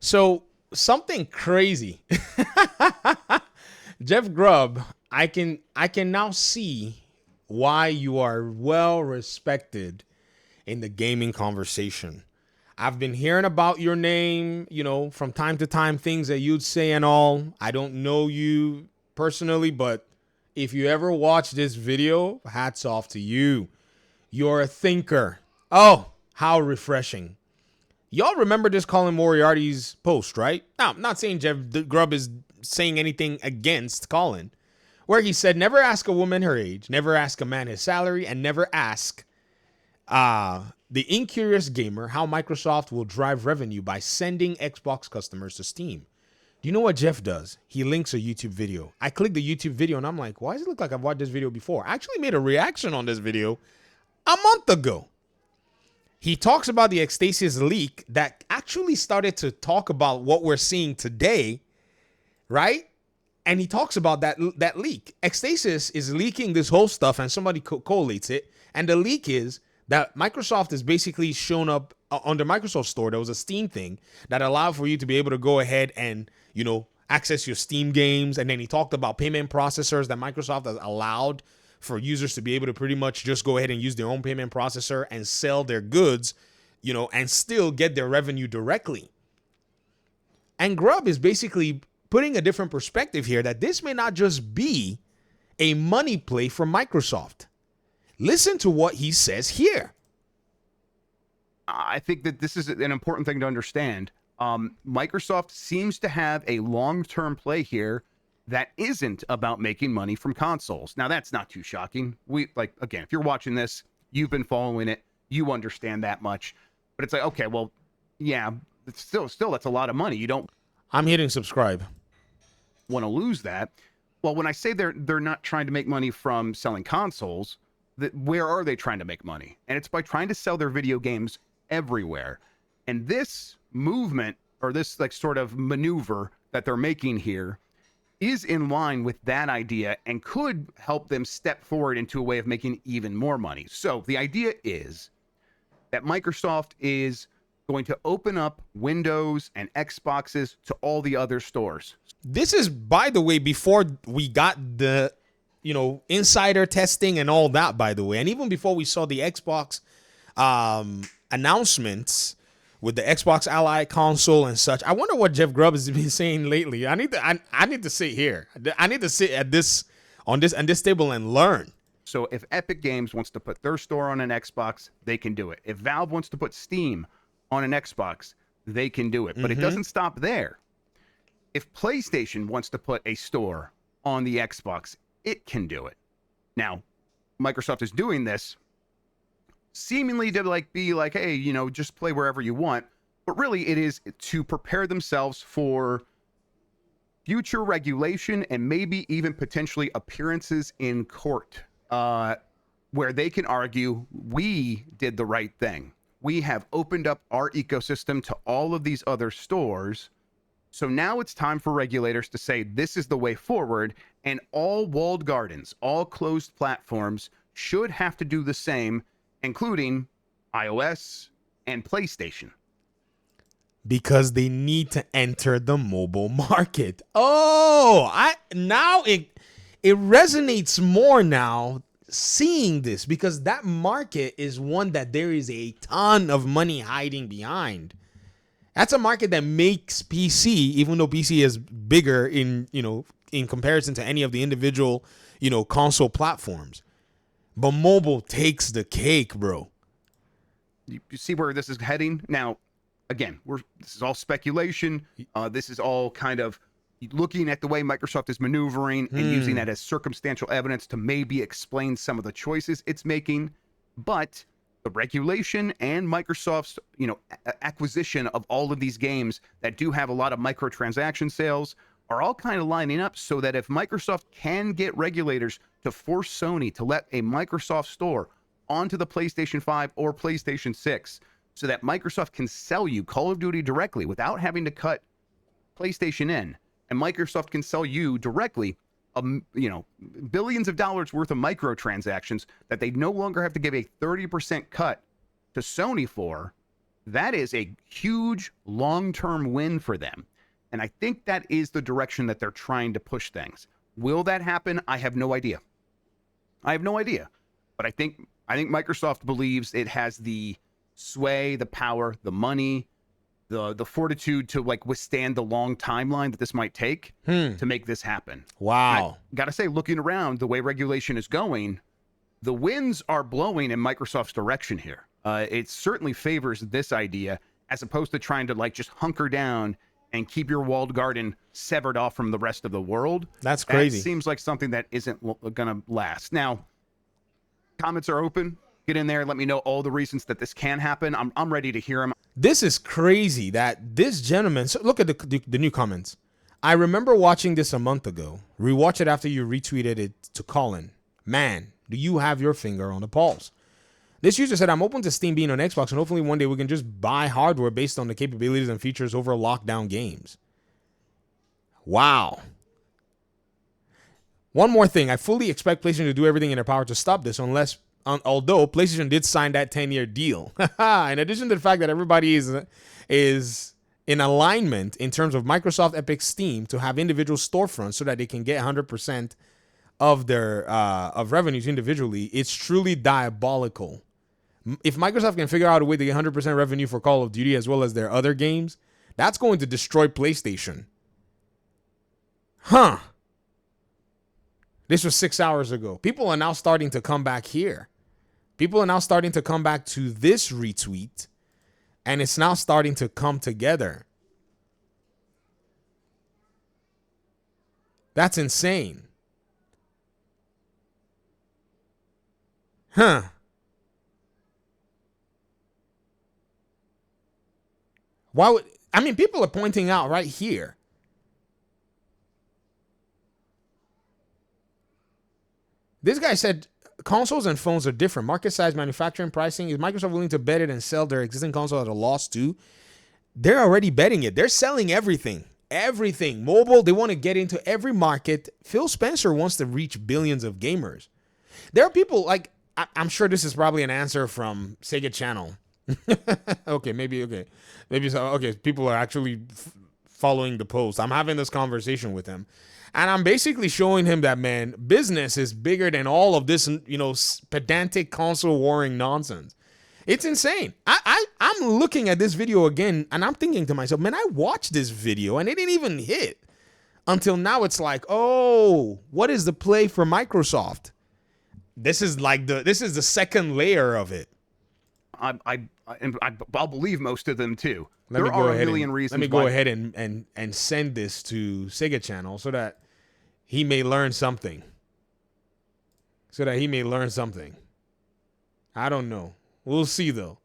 So something crazy. Jeff Grubb, I can now see why you are well respected in the gaming conversation. I've been hearing about your name, from time to time, things that you'd say and all. I don't know you personally, but if you ever watch this video, hats off to you. You're a thinker. Oh, how refreshing. Y'all remember this Colin Moriarty's post, right? Now, I'm not saying Jeff Grubb is saying anything against Colin, where he said, never ask a woman her age, never ask a man his salary, and never ask the incurious gamer how Microsoft will drive revenue by sending Xbox customers to Steam. Do you know what Jeff does? He links a YouTube video. I click the YouTube video and I'm like, why does it look like I've watched this video before? I actually made a reaction on this video a month ago. He talks about the Ecstasias leak that actually started to talk about what we're seeing today, right? And he talks about that leak. Ecstasias is leaking this whole stuff and somebody collates it. And the leak is that Microsoft has basically shown up on the Microsoft Store. There was a Steam thing that allowed for you to be able to go ahead and, access your Steam games. And then he talked about payment processors that Microsoft has allowed for users to be able to pretty much just go ahead and use their own payment processor and sell their goods, and still get their revenue directly. And Grubb is basically putting a different perspective here that this may not just be a money play for Microsoft. Listen to what he says here. I think that this is an important thing to understand. Microsoft seems to have a long-term play here that isn't about making money from consoles. Now, that's not too shocking. Again, if you're watching this, you've been following it, you understand that much. But it's like, okay, well, yeah, it's still that's a lot of money. You don't I'm hitting subscribe. want to lose that. Well, when I say they're not trying to make money from selling consoles, where are they trying to make money? And it's by trying to sell their video games everywhere. And this movement, or this sort of maneuver that they're making here, is in line with that idea and could help them step forward into a way of making even more money. So the idea is that Microsoft is going to open up Windows and Xboxes to all the other stores. This is, by the way, before we got the, insider testing and all that, by the way. And even before we saw the Xbox announcements with the Xbox Ally console and such. I wonder what Jeff Grubb has been saying lately. I need to sit here. I need to sit at this table and learn. So if Epic Games wants to put their store on an Xbox, they can do it. If Valve wants to put Steam on an Xbox, they can do it. But it doesn't stop there. If PlayStation wants to put a store on the Xbox, it can do it. Now, Microsoft is doing this seemingly to be like, hey, just play wherever you want. But really, it is to prepare themselves for future regulation and maybe even potentially appearances in court, where they can argue, we did the right thing. We have opened up our ecosystem to all of these other stores. So now it's time for regulators to say this is the way forward, and all walled gardens, all closed platforms should have to do the same, including iOS and PlayStation. Because they need to enter the mobile market. Oh, it resonates more now seeing this, because that market is one that there is a ton of money hiding behind. That's a market that makes PC, even though PC is bigger in comparison to any of the individual, console platforms. But mobile takes the cake, bro. You see where this is heading? Now, again, this is all speculation. This is all kind of looking at the way Microsoft is maneuvering and using that as circumstantial evidence to maybe explain some of the choices it's making. But the regulation and Microsoft's, acquisition of all of these games that do have a lot of microtransaction sales are all kind of lining up so that if Microsoft can get regulators to force Sony to let a Microsoft store onto the PlayStation 5 or PlayStation 6, so that Microsoft can sell you Call of Duty directly without having to cut PlayStation in, and Microsoft can sell you directly, billions of dollars worth of microtransactions that they no longer have to give a 30% cut to Sony for, That is a huge long-term win for them. And I think that is the direction that they're trying to push things. Will that happen? I have no idea. I have no idea. But I think Microsoft believes it has the sway, the power, the money, the fortitude to like withstand the long timeline that this might take to make this happen. Wow. I gotta say, looking around the way regulation is going, the winds are blowing in Microsoft's direction here. It certainly favors this idea as opposed to trying to like just hunker down and keep your walled garden severed off from the rest of the world. That's crazy. That seems like something that isn't going to last. Now, comments are open. Get in there. Let me know all the reasons that this can happen. I'm ready to hear them. This is crazy that this gentleman, so look at the new comments. I remember watching this a month ago. Rewatch it after you retweeted it to Colin. Man, do you have your finger on the pulse? This user said, I'm open to Steam being on Xbox, and hopefully one day we can just buy hardware based on the capabilities and features over lockdown games. Wow. One more thing. I fully expect PlayStation to do everything in their power to stop this, although PlayStation did sign that 10-year deal. In addition to the fact that everybody is in alignment in terms of Microsoft, Epic, Steam to have individual storefronts so that they can get 100% of their of revenues individually, it's truly diabolical. If Microsoft can figure out a way to get 100% revenue for Call of Duty as well as their other games, that's going to destroy PlayStation. Huh. This was 6 hours ago. People are now starting to come back here. People are now starting to come back to this retweet, and it's now starting to come together. That's insane. Huh. Why would, I mean, people are pointing out right here. This guy said consoles and phones are different. Market size, manufacturing, pricing. Is Microsoft willing to bet it and sell their existing console at a loss too? They're already betting it. They're selling everything. Everything. Mobile, they want to get into every market. Phil Spencer wants to reach billions of gamers. There are people like, I'm sure this is probably an answer from Sega Channel. Maybe so. Okay, people are actually following the post. I'm having this conversation with him, and I'm basically showing him that, man, business is bigger than all of this, pedantic console warring nonsense. It's insane. I'm looking at this video again, and I'm thinking to myself, man, I watched this video and it didn't even hit until now. It's like, oh, what is the play for Microsoft? This is the second layer of it. I'll believe most of them too. Let me go ahead and send this to Sega Channel so that he may learn something. I don't know. We'll see though.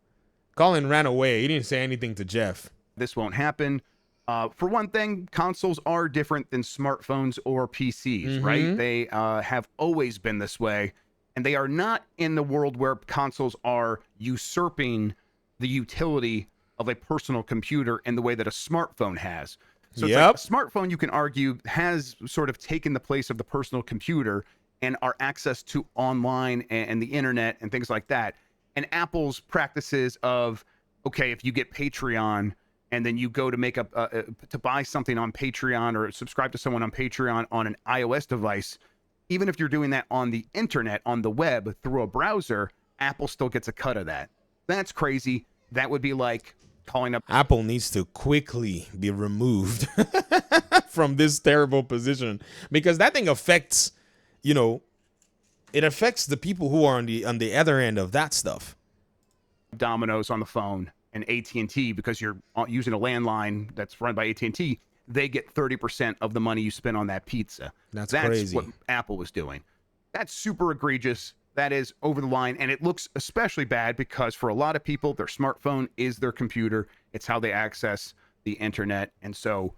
Colin ran away. He didn't say anything to Jeff. This won't happen. For one thing, consoles are different than smartphones or PCs, right? They have always been this way. And they are not in the world where consoles are usurping the utility of a personal computer in the way that a smartphone has. So it's like a smartphone, you can argue, has sort of taken the place of the personal computer and our access to online and the internet and things like that. And Apple's practices of, okay, if you get Patreon and then you go to make to buy something on Patreon or subscribe to someone on Patreon on an iOS device, even if you're doing that on the internet, on the web, through a browser, Apple still gets a cut of that. That's crazy. That would be like calling up. Apple needs to quickly be removed from this terrible position, because that thing affects, it affects the people who are on the other end of that stuff. Domino's on the phone and AT&T, because you're using a landline that's run by AT&T, they get 30% of the money you spend on that pizza. That's crazy. What Apple was doing. That's super egregious. That is over the line. And it looks especially bad because for a lot of people, their smartphone is their computer. It's how they access the internet. And so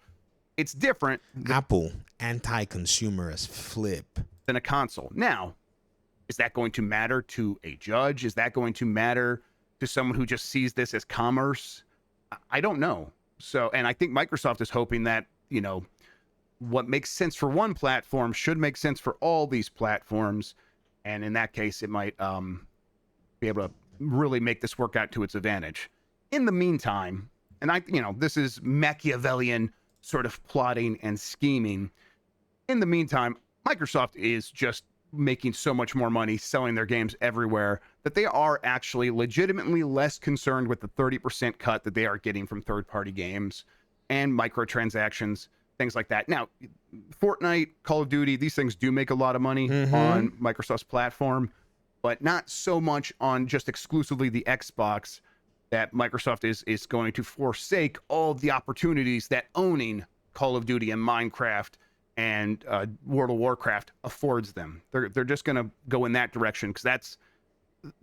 it's different. Apple, anti-consumer as flip. Than a console. Now, is that going to matter to a judge? Is that going to matter to someone who just sees this as commerce? I don't know. So, and I think Microsoft is hoping that, what makes sense for one platform should make sense for all these platforms. And in that case, it might be able to really make this work out to its advantage. In the meantime, and this is Machiavellian sort of plotting and scheming. In the meantime, Microsoft is just making so much more money selling their games everywhere that they are actually legitimately less concerned with the 30% cut that they are getting from third-party games and microtransactions, things like that. Now, Fortnite, Call of Duty, these things do make a lot of money on Microsoft's platform, but not so much on just exclusively the Xbox, that Microsoft is going to forsake all the opportunities that owning Call of Duty and Minecraft and World of Warcraft affords them. They're just going to go in that direction because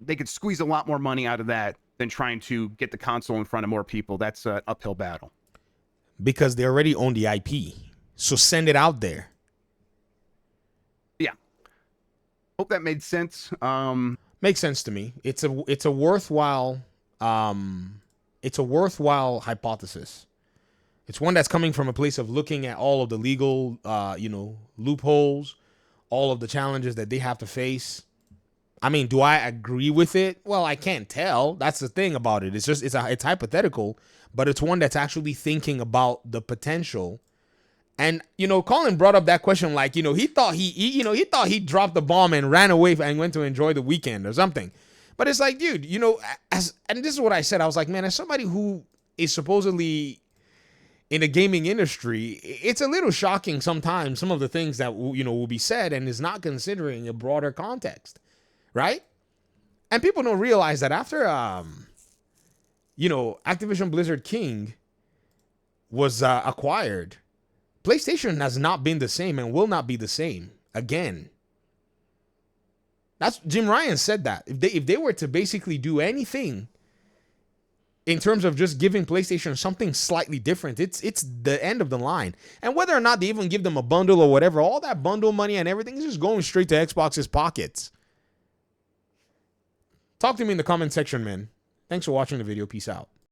they could squeeze a lot more money out of that than trying to get the console in front of more people. That's an uphill battle. Because they already own the IP. So send it out there. Yeah. Hope that made sense. Makes sense to me. It's a worthwhile hypothesis. It's one that's coming from a place of looking at all of the legal loopholes, all of the challenges that they have to face. I mean, do I agree with it? Well, I can't tell. That's the thing about it. It's hypothetical, but it's one that's actually thinking about the potential. And Colin brought up that question like, he thought he dropped the bomb and ran away and went to enjoy the weekend or something. But it's like, dude, and this is what I said. I was like, man, as somebody who is supposedly in the gaming industry, it's a little shocking sometimes some of the things that will be said and is not considering a broader context, right? And people don't realize that after Activision Blizzard King was acquired, PlayStation has not been the same and will not be the same again. That's Jim Ryan said that. If they were to basically do anything in terms of just giving PlayStation something slightly different, it's the end of the line. And whether or not they even give them a bundle or whatever, all that bundle money and everything is just going straight to Xbox's pockets. Talk to me in the comment section, man. Thanks for watching the video. Peace out.